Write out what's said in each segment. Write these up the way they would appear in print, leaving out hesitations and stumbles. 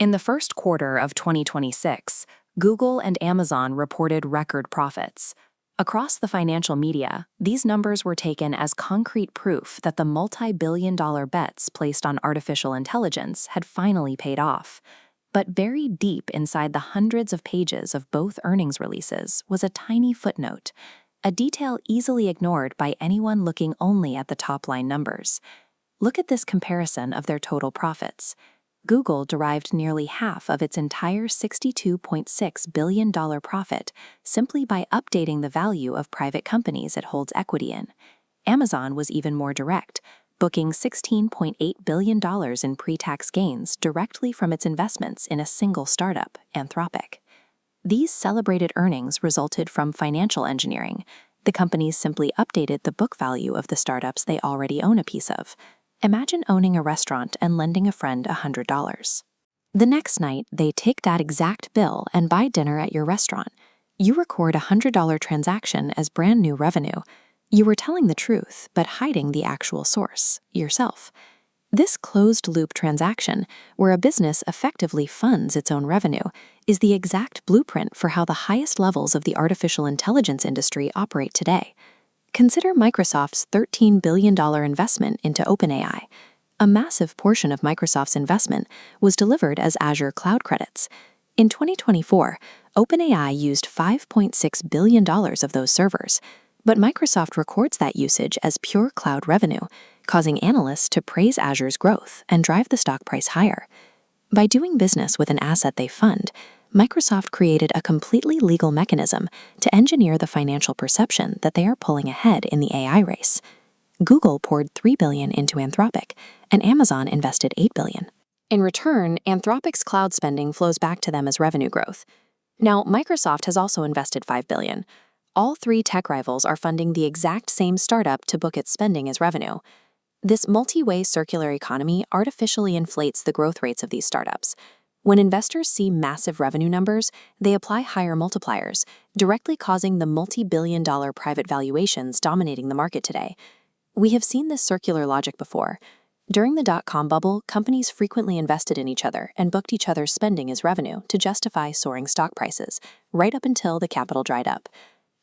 In the first quarter of 2026, Google and Amazon reported record profits. Across the financial media, these numbers were taken as concrete proof that the multi-billion-dollar bets placed on artificial intelligence had finally paid off. But buried deep inside the hundreds of pages of both earnings releases was a tiny footnote, a detail easily ignored by anyone looking only at the top-line numbers. Look at this comparison of their total profits. Google derived nearly half of its entire $62.6 billion profit simply by updating the value of private companies it holds equity in. Amazon was even more direct, booking $16.8 billion in pre-tax gains directly from its investments in a single startup, Anthropic. These celebrated earnings resulted from financial engineering. The companies simply updated the book value of the startups they already own a piece of. Imagine owning a restaurant and lending a friend $100. The next night, they take that exact bill and buy dinner at your restaurant. You record a $100 transaction as brand new revenue. You were telling the truth, but hiding the actual source, yourself. This closed-loop transaction, where a business effectively funds its own revenue, is the exact blueprint for how the highest levels of the artificial intelligence industry operate today. Consider Microsoft's $13 billion investment into OpenAI. A massive portion of Microsoft's investment was delivered as Azure Cloud credits. In 2024, OpenAI used $5.6 billion of those servers, but Microsoft records that usage as pure cloud revenue, causing analysts to praise Azure's growth and drive the stock price higher. By doing business with an asset they fund, Microsoft created a completely legal mechanism to engineer the financial perception that they are pulling ahead in the AI race. Google poured $3 billion into Anthropic, and Amazon invested $8 billion. In return, Anthropic's cloud spending flows back to them as revenue growth. Now, Microsoft has also invested $5 billion. All three tech rivals are funding the exact same startup to book its spending as revenue. This multi-way circular economy artificially inflates the growth rates of these startups. When investors see massive revenue numbers, they apply higher multipliers, directly causing the multi-billion-dollar private valuations dominating the market today. We have seen this circular logic before. During the dot-com bubble, companies frequently invested in each other and booked each other's spending as revenue to justify soaring stock prices, right up until the capital dried up.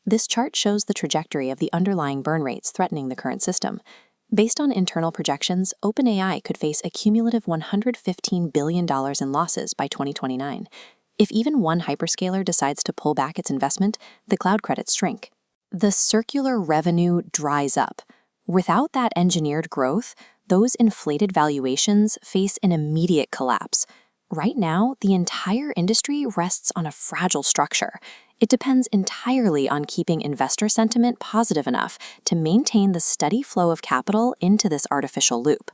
This chart shows the trajectory of the underlying burn rates threatening the current system. Based on internal projections, OpenAI could face a cumulative $115 billion in losses by 2029. If even one hyperscaler decides to pull back its investment, the cloud credits shrink. The circular revenue dries up. Without that engineered growth, those inflated valuations face an immediate collapse. Right now, the entire industry rests on a fragile structure. It depends entirely on keeping investor sentiment positive enough to maintain the steady flow of capital into this artificial loop.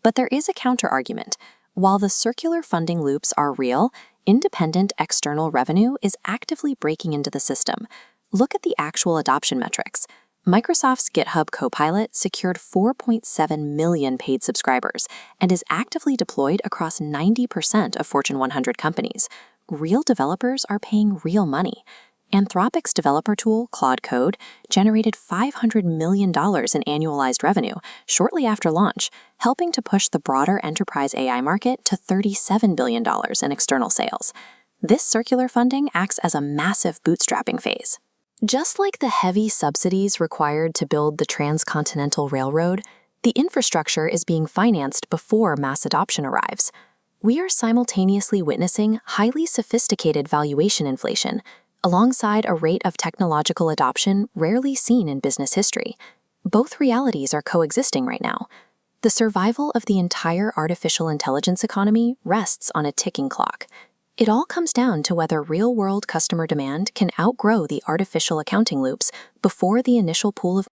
But there is a counter-argument. While the circular funding loops are real, independent external revenue is actively breaking into the system. Look at the actual adoption metrics. Microsoft's GitHub Copilot secured 4.7 million paid subscribers and is actively deployed across 90% of Fortune 100 companies. Real developers are paying real money. Anthropic's developer tool, Claude Code, generated $500 million in annualized revenue shortly after launch, helping to push the broader enterprise AI market to $37 billion in external sales. This circular funding acts as a massive bootstrapping phase. Just like the heavy subsidies required to build the transcontinental railroad, the infrastructure is being financed before mass adoption arrives. We are simultaneously witnessing highly sophisticated valuation inflation, alongside a rate of technological adoption rarely seen in business history. Both realities are coexisting right now. The survival of the entire artificial intelligence economy rests on a ticking clock. It all comes down to whether real-world customer demand can outgrow the artificial accounting loops before the initial pool of